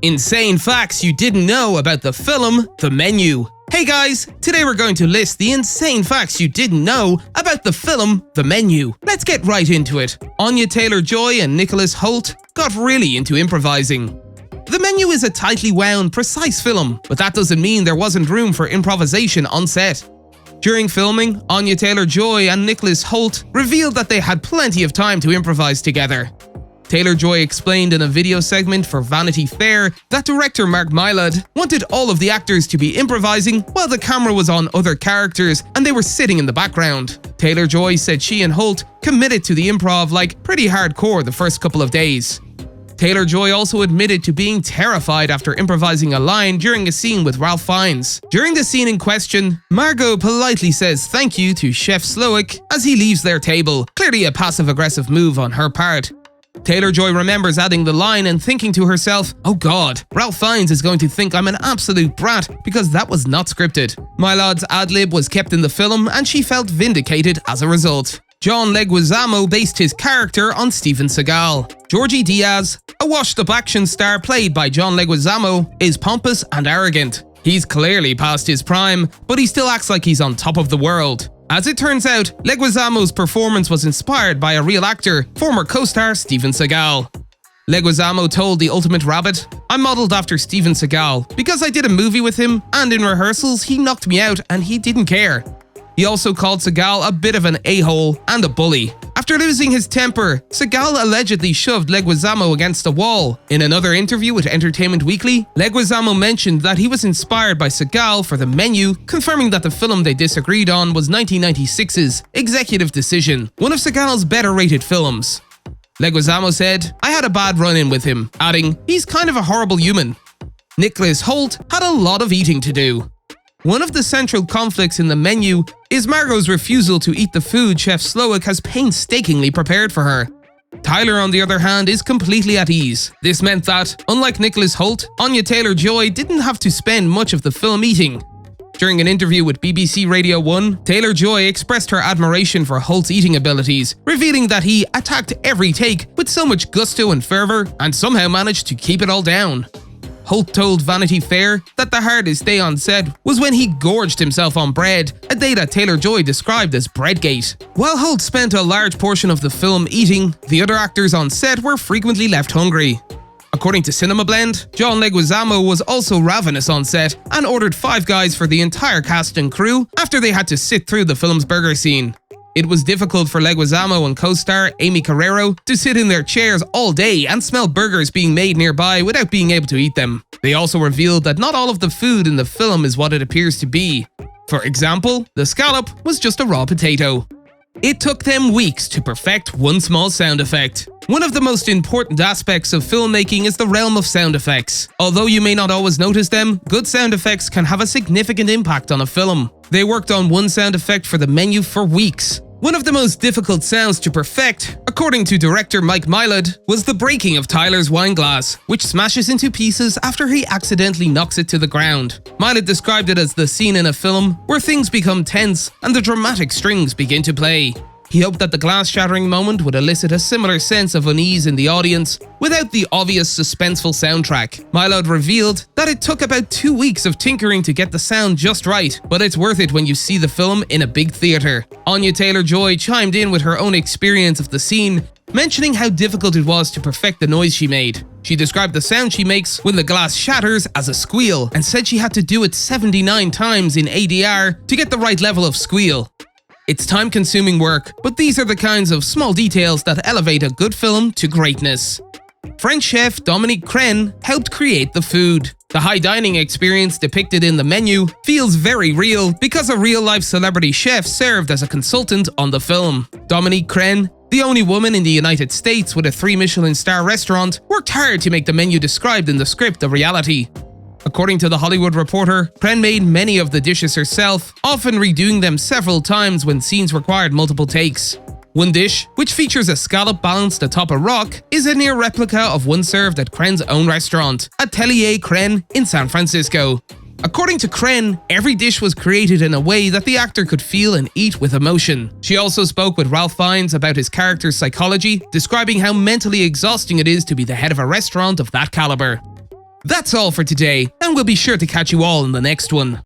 Insane facts you didn't know about the film The Menu. Hey guys, today we're going to list the insane facts you didn't know about the film The Menu. Let's get right into it. Anya Taylor-Joy and Nicolas Hoult got really into improvising. The Menu is a tightly wound, precise film, but that doesn't mean there wasn't room for improvisation on set. During filming, Anya Taylor-Joy and Nicolas Hoult revealed that they had plenty of time to improvise together. Taylor-Joy explained in a video segment for Vanity Fair that director Mark Mylod wanted all of the actors to be improvising while the camera was on other characters and they were sitting in the background. Taylor-Joy said she and Hoult committed to the improv like pretty hardcore the first couple of days. Taylor-Joy also admitted to being terrified after improvising a line during a scene with Ralph Fiennes. During the scene in question, Margot politely says thank you to Chef Slowick as he leaves their table, clearly a passive-aggressive move on her part. Taylor-Joy remembers adding the line and thinking to herself, oh god, Ralph Fiennes is going to think I'm an absolute brat because that was not scripted. Mylod's ad-lib was kept in the film and she felt vindicated as a result. John Leguizamo based his character on Steven Seagal. Georgie Diaz, a washed-up action star played by John Leguizamo, is pompous and arrogant. He's clearly past his prime, but he still acts like he's on top of the world. As it turns out, Leguizamo's performance was inspired by a real actor, former co-star Steven Seagal. Leguizamo told The Ultimate Rabbit, I modeled after Steven Seagal because I did a movie with him and in rehearsals he knocked me out and he didn't care. He also called Seagal a bit of an a-hole and a bully. After losing his temper, Seagal allegedly shoved Leguizamo against a wall. In another interview with Entertainment Weekly, Leguizamo mentioned that he was inspired by Seagal for The Menu, confirming that the film they disagreed on was 1996's Executive Decision, one of Seagal's better-rated films. Leguizamo said, I had a bad run-in with him, adding, he's kind of a horrible human. Nicolas Hoult had a lot of eating to do. One of the central conflicts in The Menu is Margot's refusal to eat the food Chef Slowick has painstakingly prepared for her. Tyler, on the other hand, is completely at ease. This meant that, unlike Nicolas Hoult, Anya Taylor-Joy didn't have to spend much of the film eating. During an interview with BBC Radio 1, Taylor-Joy expressed her admiration for Hoult's eating abilities, revealing that he attacked every take with so much gusto and fervor and somehow managed to keep it all down. Hoult told Vanity Fair that the hardest day on set was when he gorged himself on bread, a day that Taylor-Joy described as Breadgate. While Hoult spent a large portion of the film eating, the other actors on set were frequently left hungry. According to Cinema Blend, John Leguizamo was also ravenous on set and ordered 5 guys for the entire cast and crew after they had to sit through the film's burger scene. It was difficult for Leguizamo and co-star Amy Carrero to sit in their chairs all day and smell burgers being made nearby without being able to eat them. They also revealed that not all of the food in the film is what it appears to be. For example, the scallop was just a raw potato. It took them weeks to perfect one small sound effect. One of the most important aspects of filmmaking is the realm of sound effects. Although you may not always notice them, good sound effects can have a significant impact on a film. They worked on one sound effect for The Menu for weeks. One of the most difficult sounds to perfect, according to director Mike Mylod, was the breaking of Tyler's wine glass, which smashes into pieces after he accidentally knocks it to the ground. Mylod described it as the scene in a film where things become tense and the dramatic strings begin to play. He hoped that the glass-shattering moment would elicit a similar sense of unease in the audience without the obvious suspenseful soundtrack. Mylod revealed that it took about 2 weeks of tinkering to get the sound just right, but it's worth it when you see the film in a big theater. Anya Taylor-Joy chimed in with her own experience of the scene, mentioning how difficult it was to perfect the noise she made. She described the sound she makes when the glass shatters as a squeal and said she had to do it 79 times in ADR to get the right level of squeal. It's time-consuming work, but these are the kinds of small details that elevate a good film to greatness. French chef Dominique Crenn helped create the food. The high dining experience depicted in The Menu feels very real because a real-life celebrity chef served as a consultant on the film. Dominique Crenn, the only woman in the United States with a 3 Michelin star restaurant, worked hard to make the menu described in the script a reality. According to The Hollywood Reporter, Crenn made many of the dishes herself, often redoing them several times when scenes required multiple takes. One dish, which features a scallop balanced atop a rock, is a near replica of one served at Crenn's own restaurant, Atelier Crenn in San Francisco. According to Crenn, every dish was created in a way that the actor could feel and eat with emotion. She also spoke with Ralph Fiennes about his character's psychology, describing how mentally exhausting it is to be the head of a restaurant of that caliber. That's all for today, and we'll be sure to catch you all in the next one.